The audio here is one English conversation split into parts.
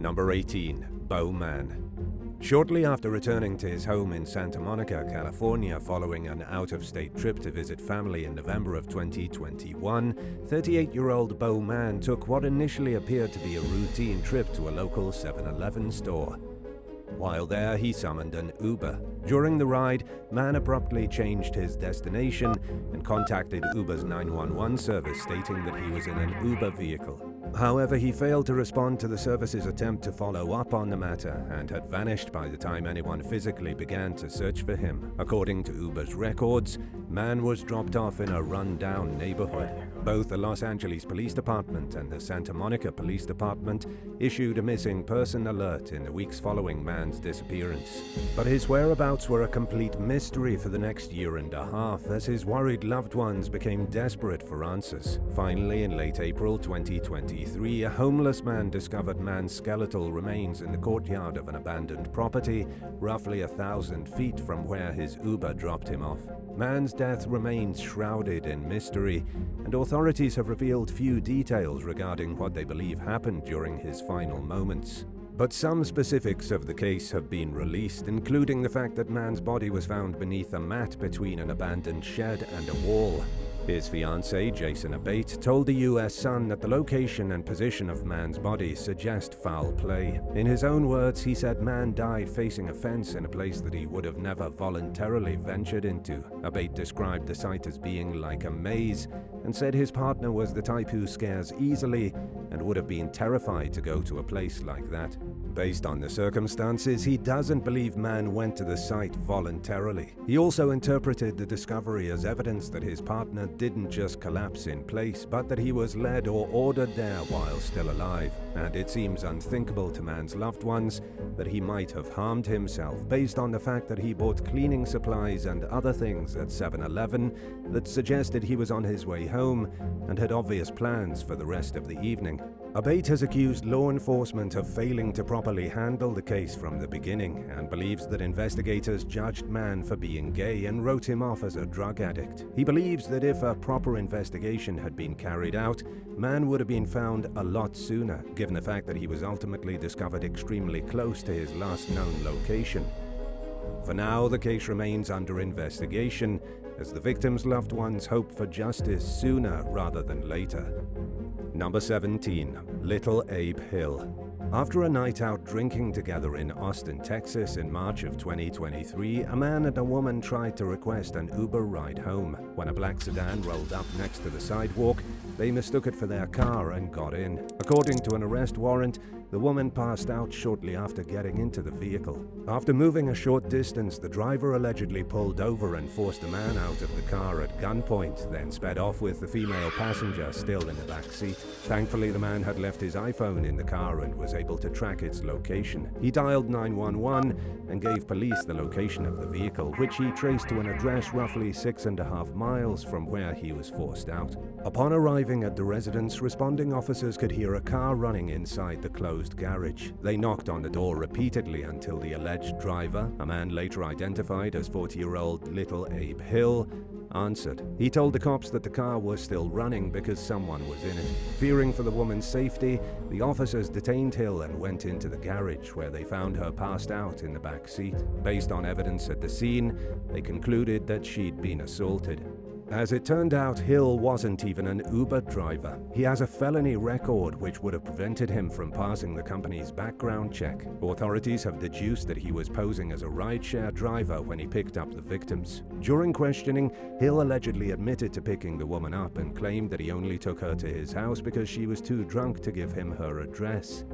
Number 18. Bo Man. Shortly after returning to his home in Santa Monica, California, following an out-of-state trip to visit family in November of 2021, 38-year-old Bo Man took what initially appeared to be a routine trip to a local 7-Eleven store. While there, he summoned an Uber. During the ride, Man abruptly changed his destination and contacted Uber's 911 service, stating that he was in an Uber vehicle. However, he failed to respond to the service's attempt to follow up on the matter and had vanished by the time anyone physically began to search for him. According to Uber's records, Man was dropped off in a run-down neighborhood. Both the Los Angeles Police Department and the Santa Monica Police Department issued a missing person alert in the weeks following Man's disappearance. But his whereabouts were a complete mystery for the next year and a half, as his worried loved ones became desperate for answers. Finally, in late April 2023, a homeless man discovered Man's skeletal remains in the courtyard of an abandoned property, roughly 1,000 feet from where his Uber dropped him off. Man's death remains shrouded in mystery, and authorities have revealed few details regarding what they believe happened during his final moments. But some specifics of the case have been released, including the fact that Man's body was found beneath a mat between an abandoned shed and a wall. His fiancée, Jason Abate, told the U.S. Sun that the location and position of Man's body suggest foul play. In his own words, he said Man died facing a fence in a place that he would have never voluntarily ventured into. Abate described the site as being like a maze and said his partner was the type who scares easily and would have been terrified to go to a place like that. Based on the circumstances, he doesn't believe Man went to the site voluntarily. He also interpreted the discovery as evidence that his partner didn't just collapse in place, but that he was led or ordered there while still alive. And it seems unthinkable to Man's loved ones that he might have harmed himself, based on the fact that he bought cleaning supplies and other things at 7-Eleven that suggested he was on his way home and had obvious plans for the rest of the evening. Abate has accused law enforcement of failing to properly handle the case from the beginning and believes that investigators judged Man for being gay and wrote him off as a drug addict. He believes that if a proper investigation had been carried out, Man would have been found a lot sooner, given the fact that he was ultimately discovered extremely close to his last known location. For now, the case remains under investigation, as the victim's loved ones hope for justice sooner rather than later. Number 17. Little Abe Hill. After a night out drinking together in Austin, Texas in March of 2023, a man and a woman tried to request an Uber ride home. When a black sedan rolled up next to the sidewalk, they mistook it for their car and got in. According to an arrest warrant, the woman passed out shortly after getting into the vehicle. After moving a short distance, the driver allegedly pulled over and forced the man out of the car at gunpoint, then sped off with the female passenger still in the back seat. Thankfully, the man had left his iPhone in the car and was able to track its location. He dialed 911 and gave police the location of the vehicle, which he traced to an address roughly 6.5 miles from where he was forced out. Upon arriving at the residence, responding officers could hear a car running inside the closed garage. They knocked on the door repeatedly until the alleged driver, a man later identified as 40-year-old Little Abe Hill, answered. He told the cops that the car was still running because someone was in it. Fearing for the woman's safety, the officers detained Hill and went into the garage, where they found her passed out in the back seat. Based on evidence at the scene, they concluded that she'd been assaulted. As it turned out, Hill wasn't even an Uber driver. He has a felony record which would have prevented him from passing the company's background check. Authorities have deduced that he was posing as a rideshare driver when he picked up the victims. During questioning, Hill allegedly admitted to picking the woman up and claimed that he only took her to his house because she was too drunk to give him her address.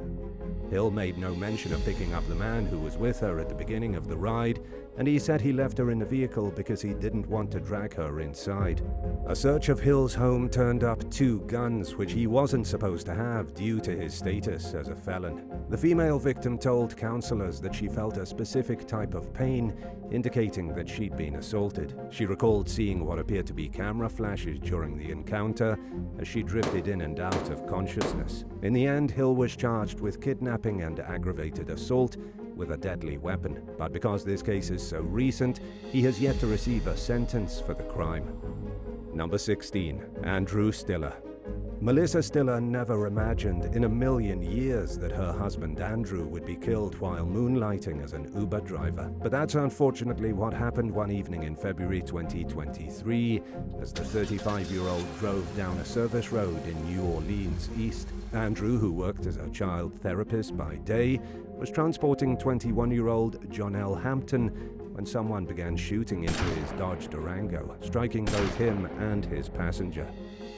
Hill made no mention of picking up the man who was with her at the beginning of the ride, and he said he left her in the vehicle because he didn't want to drag her inside. A search of Hill's home turned up 2 guns, which he wasn't supposed to have due to his status as a felon. The female victim told counselors that she felt a specific type of pain, indicating that she'd been assaulted. She recalled seeing what appeared to be camera flashes during the encounter as she drifted in and out of consciousness. In the end, Hill was charged with kidnapping and aggravated assault with a deadly weapon, but because this case is so recent, he has yet to receive a sentence for the crime. Number 16. Andrew Stiller. Melissa Stiller never imagined in a million years that her husband Andrew would be killed while moonlighting as an Uber driver. But that's unfortunately what happened one evening in February 2023 as the 35-year-old drove down a service road in New Orleans East. Andrew, who worked as a child therapist by day, was transporting 21-year-old Jonelle Hampton when someone began shooting into his Dodge Durango, striking both him and his passenger.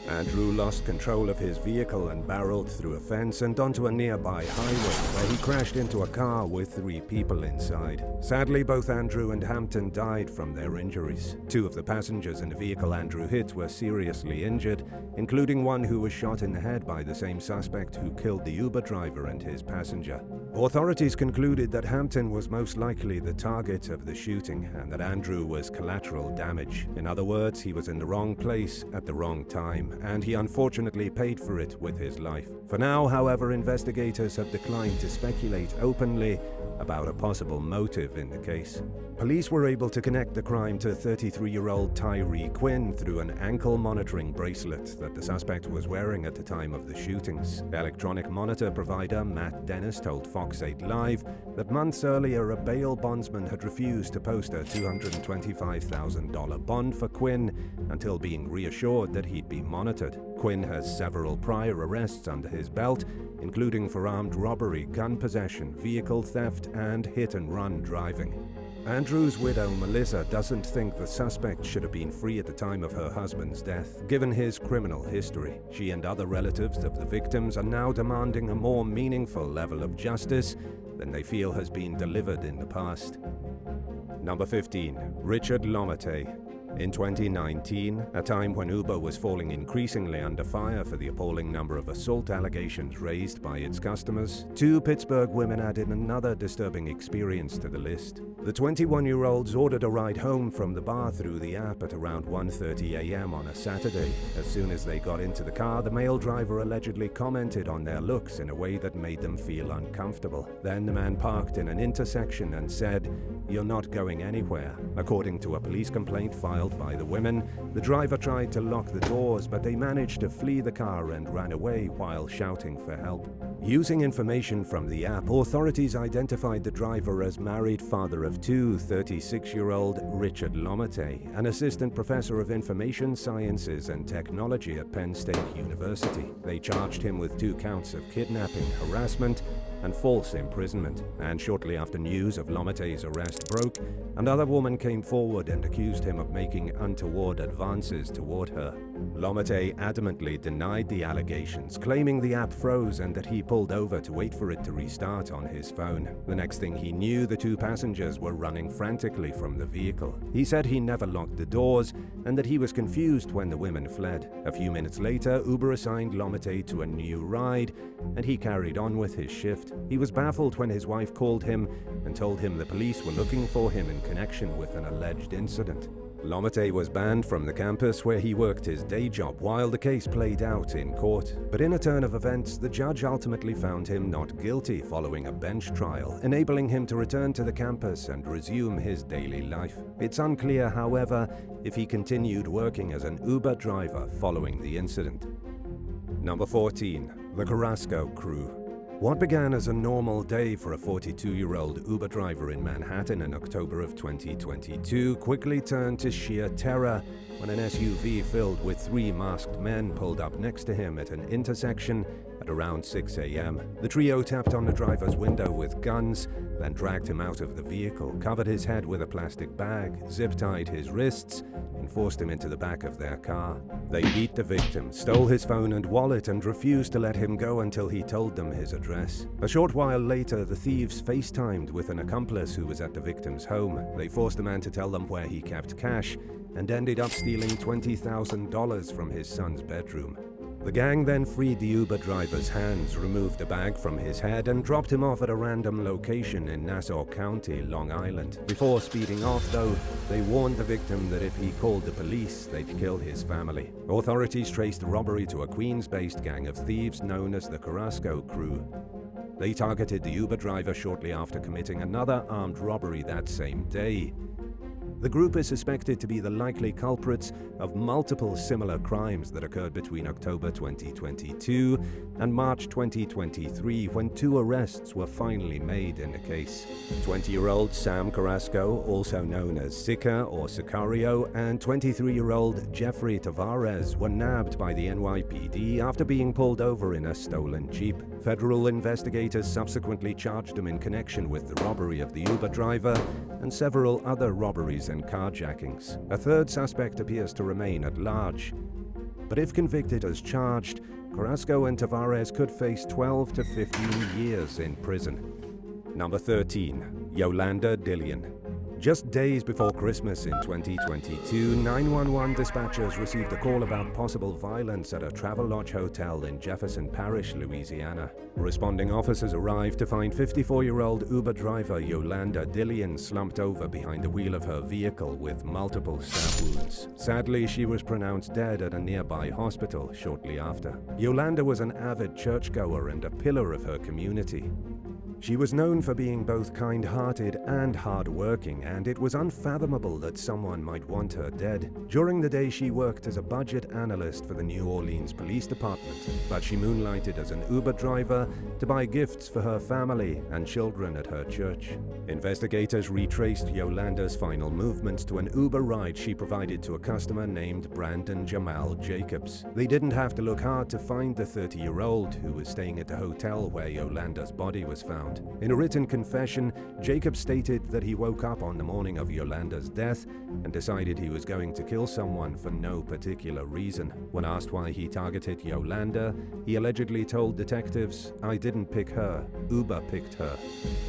Andrew lost control of his vehicle and barreled through a fence and onto a nearby highway where he crashed into a car with 3 people inside. Sadly, both Andrew and Hampton died from their injuries. 2 of the passengers in the vehicle Andrew hit were seriously injured, including one who was shot in the head by the same suspect who killed the Uber driver and his passenger. Authorities concluded that Hampton was most likely the target of the shooting and that Andrew was collateral damage. In other words, he was in the wrong place at the wrong time, and he unfortunately paid for it with his life. For now, however, investigators have declined to speculate openly about a possible motive in the case. Police were able to connect the crime to 33-year-old Tyree Quinn through an ankle monitoring bracelet that the suspect was wearing at the time of the shootings. Electronic monitor provider Matt Dennis told Fox 8 Live that months earlier a bail bondsman had refused to post a $225,000 bond for Quinn until being reassured that he'd be monitored. Quinn has several prior arrests under his belt, including for armed robbery, gun possession, vehicle theft, and hit-and-run driving. Andrew's widow, Melissa, doesn't think the suspect should have been free at the time of her husband's death, given his criminal history. She and other relatives of the victims are now demanding a more meaningful level of justice than they feel has been delivered in the past. Number 15. Richard Lomate. In 2019, a time when Uber was falling increasingly under fire for the appalling number of assault allegations raised by its customers, 2 Pittsburgh women added another disturbing experience to the list. The 21-year-olds ordered a ride home from the bar through the app at around 1:30 a.m. on a Saturday. As soon as they got into the car, the male driver allegedly commented on their looks in a way that made them feel uncomfortable. Then the man parked in an intersection and said, "You're not going anywhere." According to a police complaint filed by the women, the driver tried to lock the doors, but they managed to flee the car and ran away while shouting for help. Using information from the app, authorities identified the driver as married father of 2, 36-year-old Richard Lomate, an assistant professor of information sciences and technology at Penn State University. They charged him with 2 counts of kidnapping, harassment, and false imprisonment. And shortly after news of Lomate's arrest broke, another woman came forward and accused him of making untoward advances toward her. Lomate adamantly denied the allegations, claiming the app froze and that he pulled over to wait for it to restart on his phone. The next thing he knew, the 2 passengers were running frantically from the vehicle. He said he never locked the doors and that he was confused when the women fled. A few minutes later, Uber assigned Lomate to a new ride, and he carried on with his shift. He was baffled when his wife called him and told him the police were looking for him in connection with an alleged incident. Lomate was banned from the campus where he worked his day job while the case played out in court. But in a turn of events, the judge ultimately found him not guilty following a bench trial, enabling him to return to the campus and resume his daily life. It's unclear, however, if he continued working as an Uber driver following the incident. Number 14. The CARRASCO crew. What began as a normal day for a 42-year-old Uber driver in Manhattan in October of 2022 quickly turned to sheer terror when an SUV filled with 3 masked men pulled up next to him at an intersection at around 6 a.m. The trio tapped on the driver's window with guns, then dragged him out of the vehicle, covered his head with a plastic bag, zip-tied his wrists, and forced him into the back of their car. They beat the victim, stole his phone and wallet, and refused to let him go until he told them his address. A short while later, the thieves FaceTimed with an accomplice who was at the victim's home. They forced the man to tell them where he kept cash and ended up stealing $20,000 from his son's bedroom. The gang then freed the Uber driver's hands, removed the bag from his head, and dropped him off at a random location in Nassau County, Long Island. Before speeding off, though, they warned the victim that if he called the police, they'd kill his family. Authorities traced the robbery to a Queens-based gang of thieves known as the CARRASCO crew. They targeted the Uber driver shortly after committing another armed robbery that same day. The group is suspected to be the likely culprits of multiple similar crimes that occurred between October 2022 and March 2023, when 2 arrests were finally made in the case. 20-year-old Sam Carrasco, also known as Sika or Sicario, and 23-year-old Jeffrey Tavares were nabbed by the NYPD after being pulled over in a stolen Jeep. Federal investigators subsequently charged them in connection with the robbery of the Uber driver and several other robberies and carjackings. A third suspect appears to remain at large. But if convicted as charged, Carrasco and Tavares could face 12 to 15 years in prison. Number 13. Yolanda DILLION. Just days before Christmas in 2022, 911 dispatchers received a call about possible violence at a Travelodge hotel in Jefferson Parish, Louisiana. Responding officers arrived to find 54-year-old Uber driver Yolanda DILLION slumped over behind the wheel of her vehicle with multiple stab wounds. Sadly, she was pronounced dead at a nearby hospital shortly after. Yolanda was an avid churchgoer and a pillar of her community. She was known for being both kind-hearted and hard-working, and it was unfathomable that someone might want her dead. During the day, she worked as a budget analyst for the New Orleans Police Department, but she moonlighted as an Uber driver to buy gifts for her family and children at her church. Investigators retraced Yolanda's final movements to an Uber ride she provided to a customer named Brandon Jamal Jacobs. They didn't have to look hard to find the 30-year-old who was staying at the hotel where Yolanda's body was found. In a written confession, Jacob stated that he woke up on the morning of Yolanda's death and decided he was going to kill someone for no particular reason. When asked why he targeted Yolanda, he allegedly told detectives, "I didn't pick her, Uber picked her."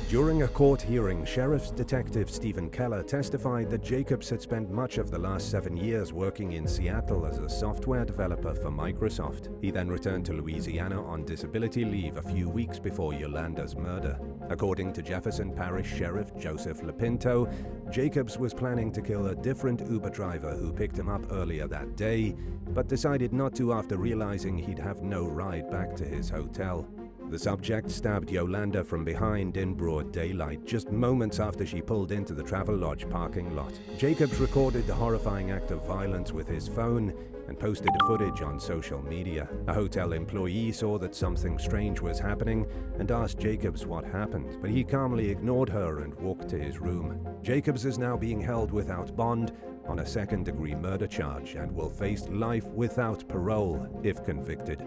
During a court hearing, Sheriff's Detective Stephen Keller testified that Jacobs had spent much of the last 7 years working in Seattle as a software developer for Microsoft. He then returned to Louisiana on disability leave a few weeks before Yolanda's murder. According to Jefferson Parish Sheriff Joseph Lapinto, Jacobs was planning to kill a different Uber driver who picked him up earlier that day, but decided not to after realizing he'd have no ride back to his hotel. The subject stabbed Yolanda from behind in broad daylight, just moments after she pulled into the Travelodge parking lot. Jacobs recorded the horrifying act of violence with his phone and posted the footage on social media. A hotel employee saw that something strange was happening and asked Jacobs what happened, but he calmly ignored her and walked to his room. Jacobs is now being held without bond on a second-degree murder charge and will face life without parole if convicted.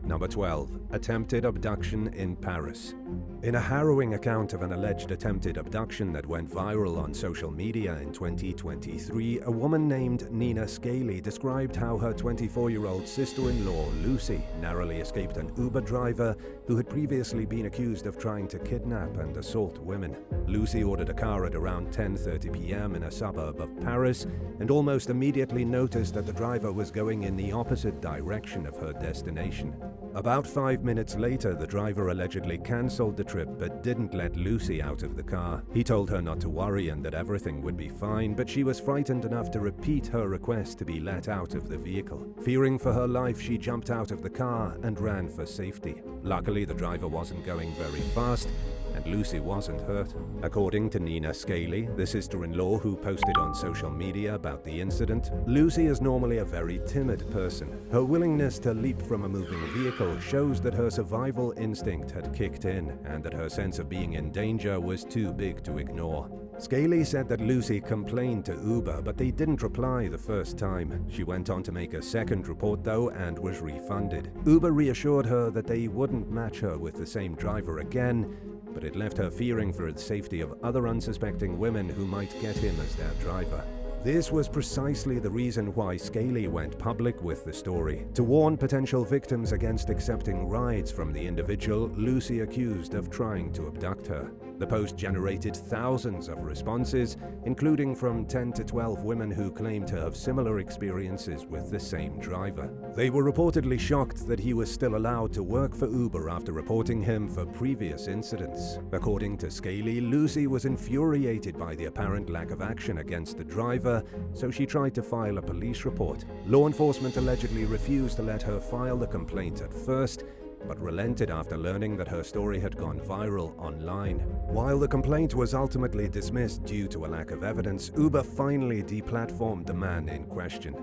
Number 12. Attempted abduction in Paris. In a harrowing account of an alleged attempted abduction that went viral on social media in 2023, a woman named Nina Scaly described how her 24-year-old sister-in-law, Lucy, narrowly escaped an Uber driver who had previously been accused of trying to kidnap and assault women. Lucy ordered a car at around 10:30 p.m. in a suburb of Paris and almost immediately noticed that the driver was going in the opposite direction of her destination. About 5 minutes later, the driver allegedly cancelled the trip but didn't let Lucy out of the car. He told her not to worry and that everything would be fine, but she was frightened enough to repeat her request to be let out of the vehicle. Fearing for her life, she jumped out of the car and ran for safety. Luckily, the driver wasn't going very fast, and Lucy wasn't hurt. According to Nina Scaly, the sister-in-law who posted on social media about the incident, Lucy is normally a very timid person. Her willingness to leap from a moving vehicle shows that her survival instinct had kicked in and that her sense of being in danger was too big to ignore. Scaly said that Lucy complained to Uber, but they didn't reply the first time. She went on to make a second report though and was refunded. Uber reassured her that they wouldn't match her with the same driver again, but it left her fearing for the safety of other unsuspecting women who might get him as their driver. This was precisely the reason why Scaly went public with the story, to warn potential victims against accepting rides from the individual Lucy accused of trying to abduct her. The post generated thousands of responses, including from 10 to 12 women who claimed to have similar experiences with the same driver. They were reportedly shocked that he was still allowed to work for Uber after reporting him for previous incidents. According to Scaly, Lucy was infuriated by the apparent lack of action against the driver, so she tried to file a police report. Law enforcement allegedly refused to let her file the complaint at first, but relented after learning that her story had gone viral online. While the complaint was ultimately dismissed due to a lack of evidence, Uber finally deplatformed the man in question.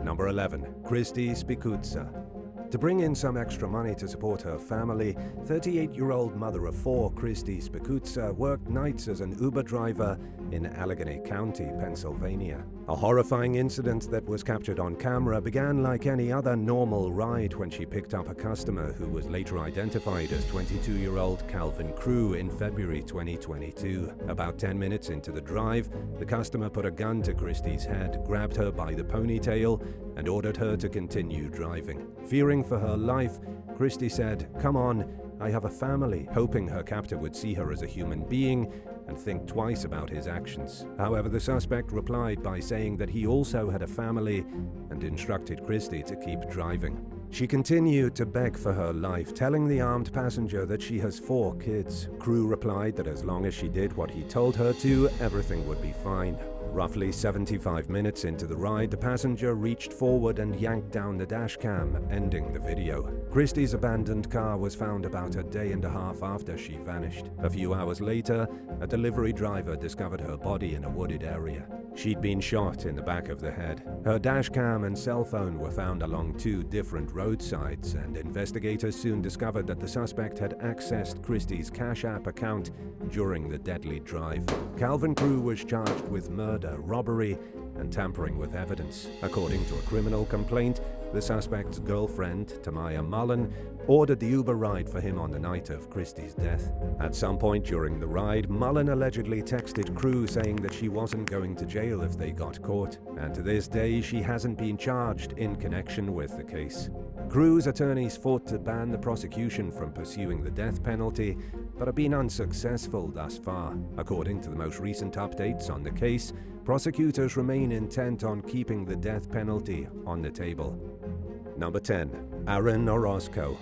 Number 11. CHRISTI SPICUZZA. To bring in some extra money to support her family, 38-year-old mother of four CHRISTI SPICUZZA worked nights as an Uber driver in Allegheny County, Pennsylvania. A horrifying incident that was captured on camera began like any other normal ride when she picked up a customer who was later identified as 22-year-old Calvin Crew in February 2022. About 10 minutes into the drive, the customer put a gun to CHRISTI's head, grabbed her by the ponytail, and ordered her to continue driving. Fearing for her life, CHRISTI said, "Come on, I have a family," hoping her captor would see her as a human being and think twice about his actions. However, the suspect replied by saying that he also had a family and instructed CHRISTI to keep driving. She continued to beg for her life, telling the armed passenger that she has 4 kids. Crew replied that as long as she did what he told her to, everything would be fine. Roughly 75 minutes into the ride, the passenger reached forward and yanked down the dash cam, ending the video. CHRISTI's abandoned car was found about a day and a half after she vanished. A few hours later, a delivery driver discovered her body in a wooded area. She'd been shot in the back of the head. Her dash cam and cell phone were found along 2 different roadsides, and investigators soon discovered that the suspect had accessed CHRISTI's Cash App account during the deadly drive. Calvin Crew was charged with murder, robbery, and tampering with evidence. According to a criminal complaint, the suspect's girlfriend, Tamaya Mullen, ordered the Uber ride for him on the night of CHRISTI's death. At some point during the ride, Mullen allegedly texted Crew saying that she wasn't going to jail if they got caught, and to this day she hasn't been charged in connection with the case. Crew's attorneys fought to ban the prosecution from pursuing the death penalty, but have been unsuccessful thus far. According to the most recent updates on the case, prosecutors remain intent on keeping the death penalty on the table. Number 10. Aaron Orozco.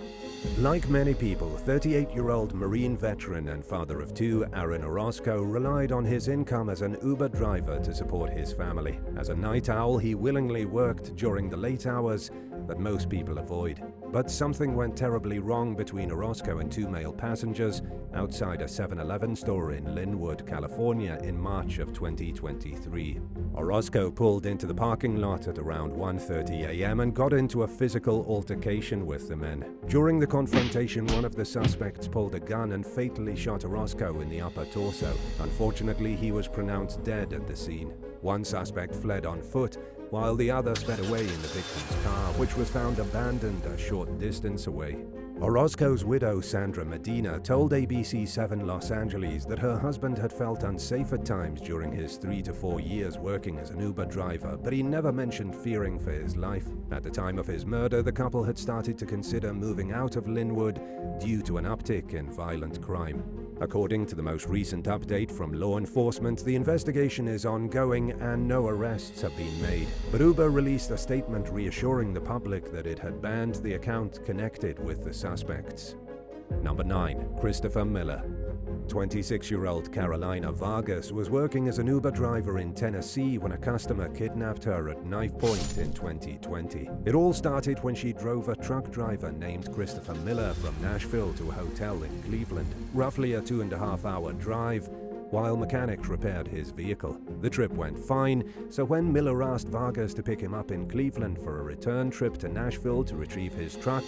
Like many people, 38-year-old Marine veteran and father of 2, Aaron Orozco relied on his income as an Uber driver to support his family. As a night owl, he willingly worked during the late hours that most people avoid. But something went terribly wrong between Orozco and 2 male passengers outside a 7-Eleven store in Linwood, California in March of 2023. Orozco pulled into the parking lot at around 1:30 a.m. and got into a physical altercation with the men. During the confrontation, one of the suspects pulled a gun and fatally shot Orozco in the upper torso. Unfortunately, he was pronounced dead at the scene. One suspect fled on foot, while the other sped away in the victim's car, which was found abandoned a short distance away. Orozco's widow, Sandra Medina, told ABC7 Los Angeles that her husband had felt unsafe at times during his 3 to 4 years working as an Uber driver, but he never mentioned fearing for his life. At the time of his murder, the couple had started to consider moving out of Linwood due to an uptick in violent crime. According to the most recent update from law enforcement, the investigation is ongoing and no arrests have been made. But Uber released a statement reassuring the public that it had banned the account connected with the suspects. Number 9. Christopher Miller. 26-year-old Carolina Vargas was working as an Uber driver in Tennessee when a customer kidnapped her at knife point in 2020. It all started when she drove a truck driver named Christopher Miller from Nashville to a hotel in Cleveland, roughly a 2.5-hour drive, while mechanics repaired his vehicle. The trip went fine, so when Miller asked Vargas to pick him up in Cleveland for a return trip to Nashville to retrieve his truck,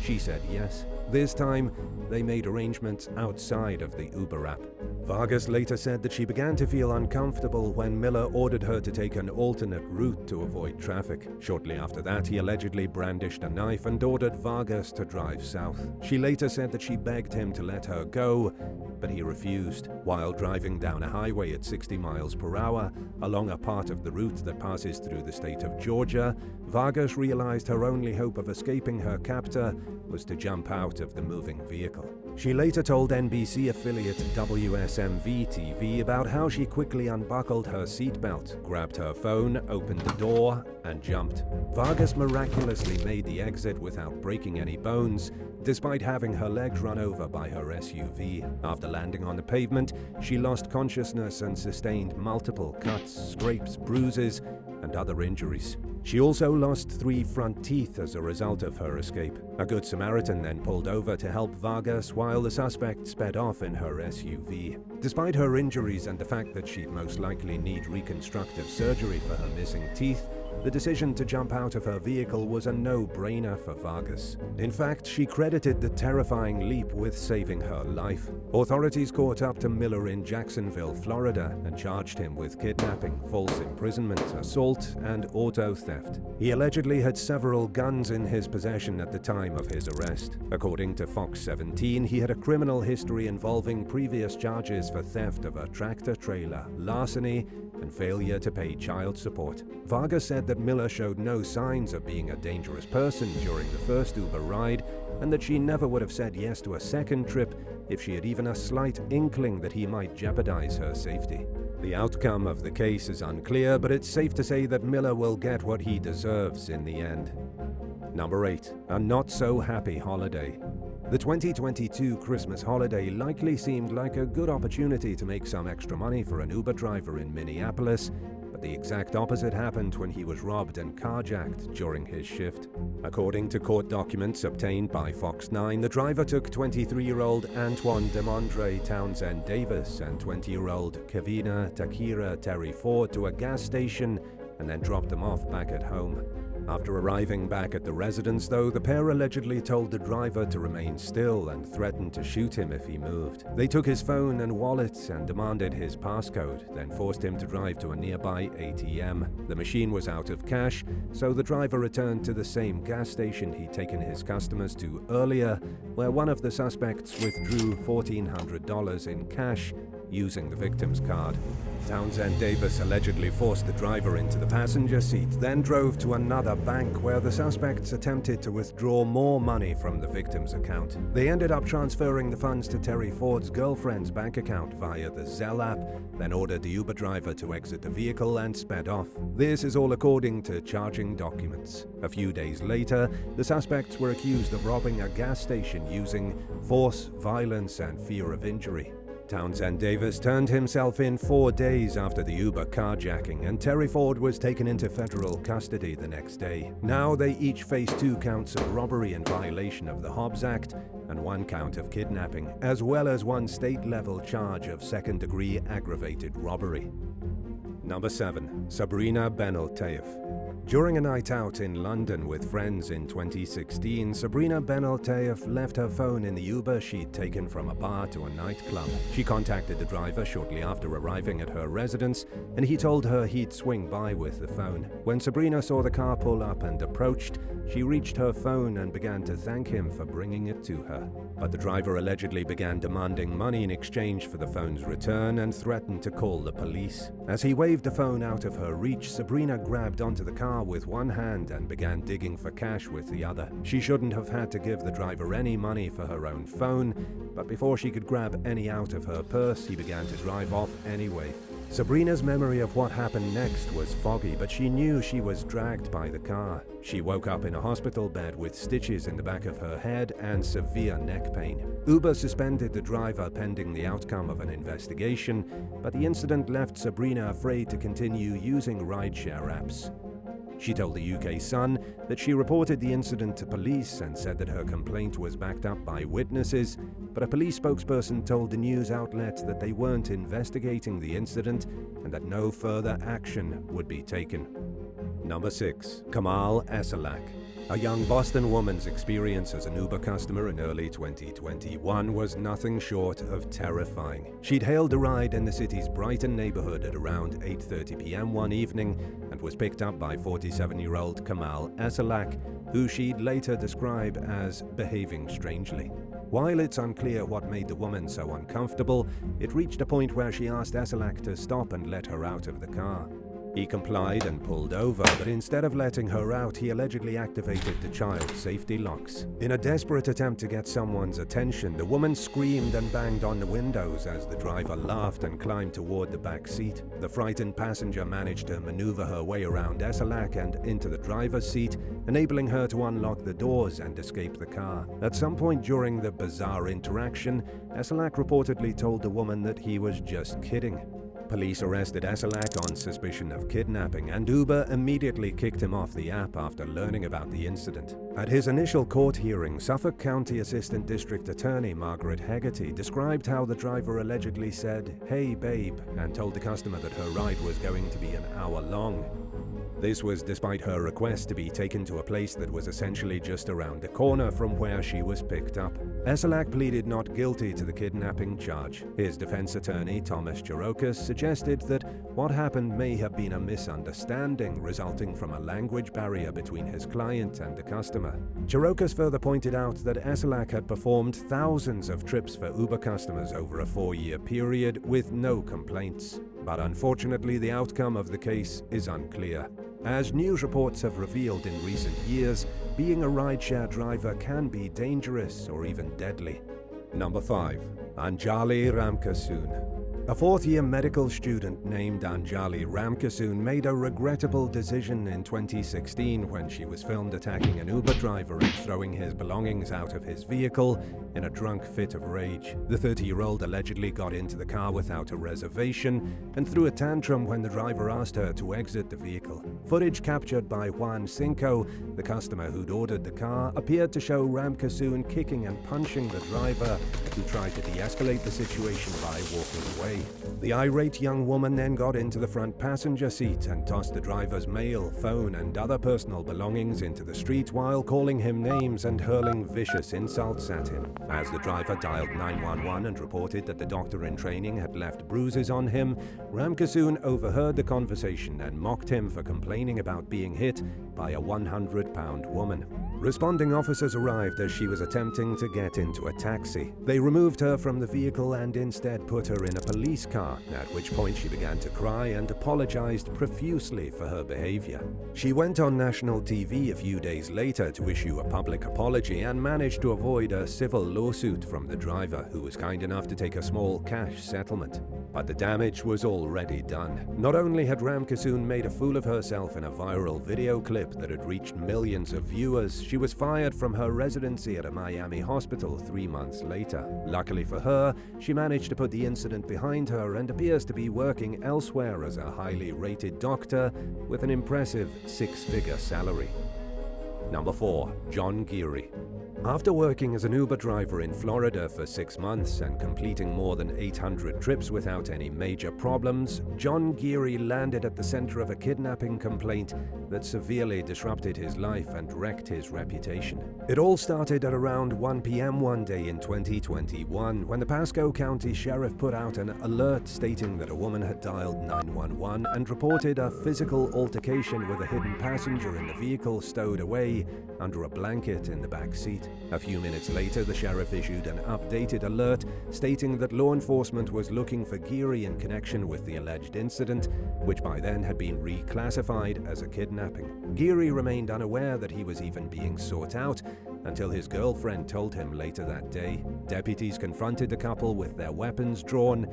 she said yes. This time, they made arrangements outside of the Uber app. Vargas later said that she began to feel uncomfortable when Miller ordered her to take an alternate route to avoid traffic. Shortly after that, he allegedly brandished a knife and ordered Vargas to drive south. She later said that she begged him to let her go, but he refused. While driving down a highway at 60 miles per hour along a part of the route that passes through the state of Georgia, Vargas realized her only hope of escaping her captor was to jump out of the moving vehicle. She later told NBC affiliate WSMV-TV about how she quickly unbuckled her seatbelt, grabbed her phone, opened the door, and jumped. Vargas miraculously made the exit without breaking any bones, despite having her legs run over by her SUV. After landing on the pavement, she lost consciousness and sustained multiple cuts, scrapes, bruises, and other injuries. She also lost 3 front teeth as a result of her escape. A Good Samaritan then pulled over to help Vargas while the suspect sped off in her SUV. Despite her injuries and the fact that she'd most likely need reconstructive surgery for her missing teeth, the decision to jump out of her vehicle was a no-brainer for Vargas. In fact, she credited the terrifying leap with saving her life. Authorities caught up to Miller in Jacksonville, Florida, and charged him with kidnapping, false imprisonment, assault, and auto theft. He allegedly had several guns in his possession at the time of his arrest. According to Fox 17, he had a criminal history involving previous charges for theft of a tractor trailer, larceny, and failure to pay child support. Vargas said that Miller showed no signs of being a dangerous person during the first Uber ride, and that she never would have said yes to a second trip if she had even a slight inkling that he might jeopardize her safety. The outcome of the case is unclear, but it's safe to say that Miller will get what he deserves in the end. Number 8. A not-so-happy holiday. The 2022 Christmas holiday likely seemed like a good opportunity to make some extra money for an Uber driver in Minneapolis, but the exact opposite happened when he was robbed and carjacked during his shift. According to court documents obtained by Fox 9, the driver took 23-year-old Antoine Demondre Townsend Davis and 20-year-old Kavina Takira Terry Ford to a gas station and then dropped them off back at home. After arriving back at the residence, though, the pair allegedly told the driver to remain still and threatened to shoot him if he moved. They took his phone and wallet and demanded his passcode, then forced him to drive to a nearby ATM. The machine was out of cash, so the driver returned to the same gas station he'd taken his customers to earlier, where one of the suspects withdrew $1,400 in cash using the victim's card. Townsend Davis allegedly forced the driver into the passenger seat, then drove to another bank where the suspects attempted to withdraw more money from the victim's account. They ended up transferring the funds to Terry Ford's girlfriend's bank account via the Zelle app, then ordered the Uber driver to exit the vehicle and sped off. This is all according to charging documents. A few days later, the suspects were accused of robbing a gas station using force, violence, and fear of injury. Townsend Davis turned himself in 4 days after the Uber carjacking, and Terry Ford was taken into federal custody the next day. Now they each face 2 counts of robbery in violation of the Hobbs Act and 1 count of kidnapping, as well as 1 state-level charge of second-degree aggravated robbery. Number 7. Sabrina Benaltayev. During a night out in London with friends in 2016, Sabrina Benaltayev left her phone in the Uber she'd taken from a bar to a nightclub. She contacted the driver shortly after arriving at her residence, and he told her he'd swing by with the phone. When Sabrina saw the car pull up and approached, she reached her phone and began to thank him for bringing it to her. But the driver allegedly began demanding money in exchange for the phone's return and threatened to call the police. As he waved the phone out of her reach, Sabrina grabbed onto the car with one hand and began digging for cash with the other. She shouldn't have had to give the driver any money for her own phone, but before she could grab any out of her purse, he began to drive off anyway. Sabrina's memory of what happened next was foggy, but she knew she was dragged by the car. She woke up in a hospital bed with stitches in the back of her head and severe neck pain. Uber suspended the driver pending the outcome of an investigation, but the incident left Sabrina afraid to continue using rideshare apps. She told the UK Sun that she reported the incident to police and said that her complaint was backed up by witnesses, but a police spokesperson told the news outlet that they weren't investigating the incident and that no further action would be taken. Number 6. Kamal Esalak. A young Boston woman's experience as an Uber customer in early 2021 was nothing short of terrifying. She'd hailed a ride in the city's Brighton neighborhood at around 8:30 p.m. one evening and was picked up by 47-year-old Kamal Esalak, who she'd later describe as behaving strangely. While it's unclear what made the woman so uncomfortable, it reached a point where she asked Esalak to stop and let her out of the car. He complied and pulled over, but instead of letting her out, he allegedly activated the child safety locks. In a desperate attempt to get someone's attention, the woman screamed and banged on the windows as the driver laughed and climbed toward the back seat. The frightened passenger managed to maneuver her way around Esalak and into the driver's seat, enabling her to unlock the doors and escape the car. At some point during the bizarre interaction, Esalak reportedly told the woman that he was just kidding. Police arrested Eselak on suspicion of kidnapping, and Uber immediately kicked him off the app after learning about the incident. At his initial court hearing, Suffolk County Assistant District Attorney Margaret Hegarty described how the driver allegedly said, "Hey babe," and told the customer that her ride was going to be an hour long. This was despite her request to be taken to a place that was essentially just around the corner from where she was picked up. Eselak pleaded not guilty to the kidnapping charge. His defense attorney, Thomas Cherokis, suggested that what happened may have been a misunderstanding resulting from a language barrier between his client and the customer. Cherokis further pointed out that Eselak had performed thousands of trips for Uber customers over a 4-year period with no complaints. But unfortunately, the outcome of the case is unclear. As news reports have revealed in recent years, being a rideshare driver can be dangerous or even deadly. Number 5. Anjali Ramkissoon. A 4th-year medical student named Anjali Ramkissoon made a regrettable decision in 2016 when she was filmed attacking an Uber driver and throwing his belongings out of his vehicle in a drunk fit of rage. The 30-year-old allegedly got into the car without a reservation and threw a tantrum when the driver asked her to exit the vehicle. Footage captured by Juan Cinco, the customer who'd ordered the car, appeared to show Ramkissoon kicking and punching the driver, who tried to de-escalate the situation by walking away. The irate young woman then got into the front passenger seat and tossed the driver's mail, phone, and other personal belongings into the street while calling him names and hurling vicious insults at him. As the driver dialed 911 and reported that the doctor in training had left bruises on him, Ramkissoon overheard the conversation and mocked him for complaining about being hit by a 100-pound woman. Responding officers arrived as she was attempting to get into a taxi. They removed her from the vehicle and instead put her in a police car, at which point she began to cry and apologized profusely for her behavior. She went on national TV a few days later to issue a public apology and managed to avoid a civil lawsuit from the driver, who was kind enough to take a small cash settlement. But the damage was already done. Not only had Ramkissoon made a fool of herself in a viral video clip that had reached millions of viewers, she was fired from her residency at a Miami hospital 3 months later. Luckily for her, she managed to put the incident behind her and appears to be working elsewhere as a highly rated doctor with an impressive 6-figure salary. Number 4. John Geary. After working as an Uber driver in Florida for 6 months and completing more than 800 trips without any major problems, John Geary landed at the center of a kidnapping complaint that severely disrupted his life and wrecked his reputation. It all started at around 1 p.m. one day in 2021 when the Pasco County Sheriff put out an alert stating that a woman had dialed 911 and reported a physical altercation with a hidden passenger in the vehicle stowed away under a blanket in the back seat. A few minutes later, the sheriff issued an updated alert stating that law enforcement was looking for Geary in connection with the alleged incident, which by then had been reclassified as a kidnapping. Geary remained unaware that he was even being sought out until his girlfriend told him later that day. Deputies confronted the couple with their weapons drawn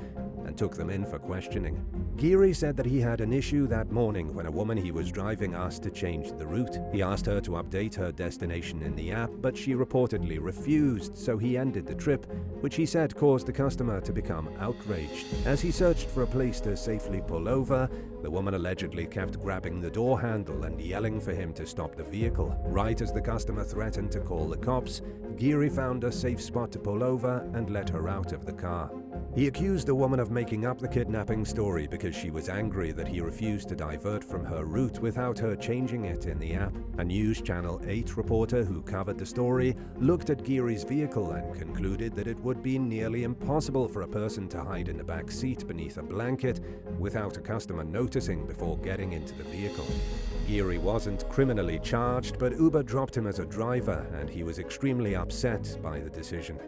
and took them in for questioning. Geary said that he had an issue that morning when a woman he was driving asked to change the route. He asked her to update her destination in the app, but she reportedly refused, so he ended the trip, which he said caused the customer to become outraged. As he searched for a place to safely pull over, the woman allegedly kept grabbing the door handle and yelling for him to stop the vehicle. Right as the customer threatened to call the cops, Geary found a safe spot to pull over and let her out of the car. He accused the woman of making up the kidnapping story because she was angry that he refused to divert from her route without her changing it in the app. A News Channel 8 reporter who covered the story looked at Geary's vehicle and concluded that it would be nearly impossible for a person to hide in the back seat beneath a blanket without a customer noticing before getting into the vehicle. Geary wasn't criminally charged, but Uber dropped him as a driver, and he was extremely upset by the decision.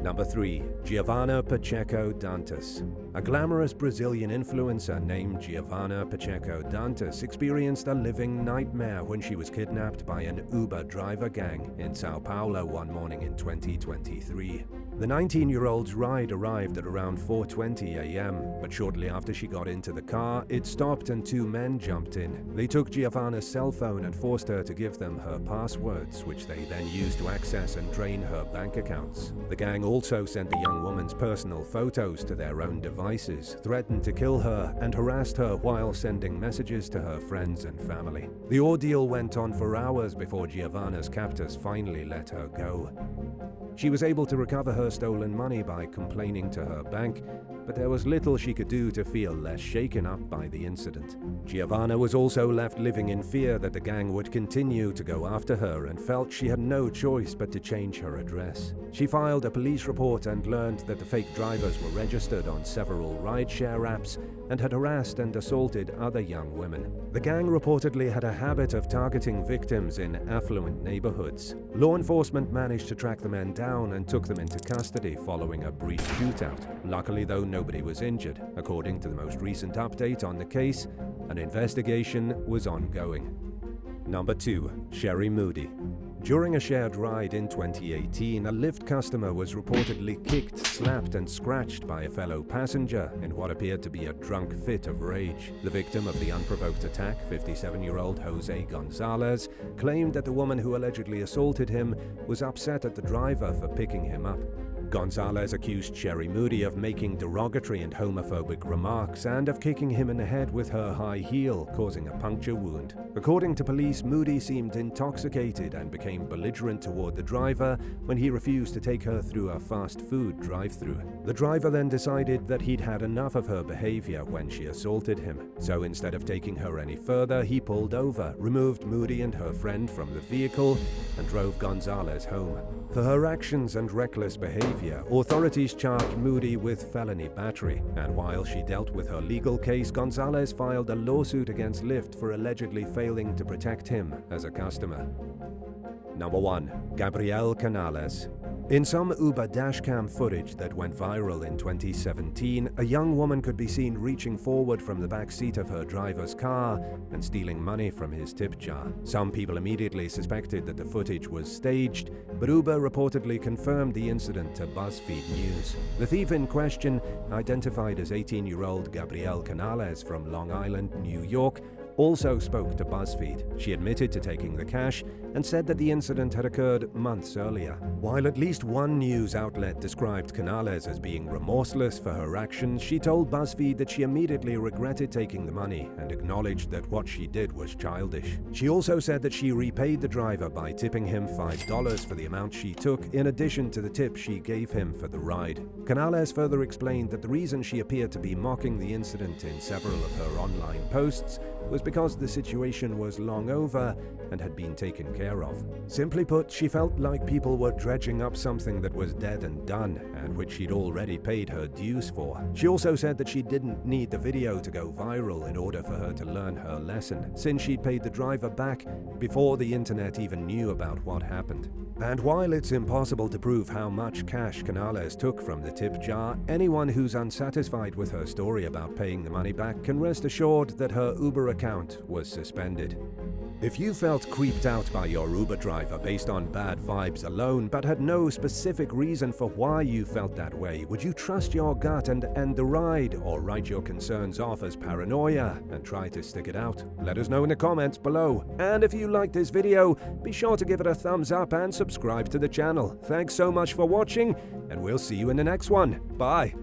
Number 3. Giovanna Pacheco Dantas. A glamorous Brazilian influencer named Giovanna Pacheco Dantas experienced a living nightmare when she was kidnapped by an Uber driver gang in Sao Paulo one morning in 2023. The 19-year-old's ride arrived at around 4:20 a.m., but shortly after she got into the car, it stopped and two men jumped in. They took Giovanna's cell phone and forced her to give them her passwords, which they then used to access and drain her bank accounts. The gang also sent the young woman's personal photos to their own devices, threatened to kill her, and harassed her while sending messages to her friends and family. The ordeal went on for hours before Giovanna's captors finally let her go. She was able to recover her stolen money by complaining to her bank, but there was little she could do to feel less shaken up by the incident. Giovanna was also left living in fear that the gang would continue to go after her and felt she had no choice but to change her address. She filed a police report and learned that the fake drivers were registered on several rideshare apps and had harassed and assaulted other young women. The gang reportedly had a habit of targeting victims in affluent neighborhoods. Law enforcement managed to track the men down and took them into custody following a brief shootout. Luckily, though, nobody was injured. According to the most recent update on the case, an investigation was ongoing. Number 2. Sherry Moody. During a shared ride in 2018, a Lyft customer was reportedly kicked, slapped, and scratched by a fellow passenger in what appeared to be a drunk fit of rage. The victim of the unprovoked attack, 57-year-old Jose Gonzalez, claimed that the woman who allegedly assaulted him was upset at the driver for picking him up. Gonzalez accused Sherry Moody of making derogatory and homophobic remarks and of kicking him in the head with her high heel, causing a puncture wound. According to police, Moody seemed intoxicated and became belligerent toward the driver when he refused to take her through a fast food drive-thru. The driver then decided that he'd had enough of her behavior when she assaulted him. So instead of taking her any further, he pulled over, removed Moody and her friend from the vehicle, and drove Gonzalez home. For her actions and reckless behavior, authorities charged Moody with felony battery, and while she dealt with her legal case, Gonzalez filed a lawsuit against Lyft for allegedly failing to protect him as a customer. Number 1. Gabrielle Canales. In some Uber dashcam footage that went viral in 2017, a young woman could be seen reaching forward from the back seat of her driver's car and stealing money from his tip jar. Some people immediately suspected that the footage was staged, but Uber reportedly confirmed the incident to BuzzFeed News. The thief in question, identified as 18-year-old Gabrielle Canales from Long Island, New York, also spoke to BuzzFeed. She admitted to taking the cash and said that the incident had occurred months earlier. While at least one news outlet described Canales as being remorseless for her actions, she told BuzzFeed that she immediately regretted taking the money and acknowledged that what she did was childish. She also said that she repaid the driver by tipping him $5 for the amount she took, in addition to the tip she gave him for the ride. Canales further explained that the reason she appeared to be mocking the incident in several of her online posts was because the situation was long over and had been taken care of. Simply put, she felt like people were dredging up something that was dead and done, and which she'd already paid her dues for. She also said that she didn't need the video to go viral in order for her to learn her lesson, since she'd paid the driver back before the internet even knew about what happened. And while it's impossible to prove how much cash Canales took from the tip jar, anyone who's unsatisfied with her story about paying the money back can rest assured that her Uber account was suspended. If you felt creeped out by your Uber driver based on bad vibes alone, but had no specific reason for why you felt that way, would you trust your gut and end the ride, or write your concerns off as paranoia and try to stick it out? Let us know in the comments below. And if you liked this video, be sure to give it a thumbs up and subscribe to the channel. Thanks so much for watching, and we'll see you in the next one. Bye!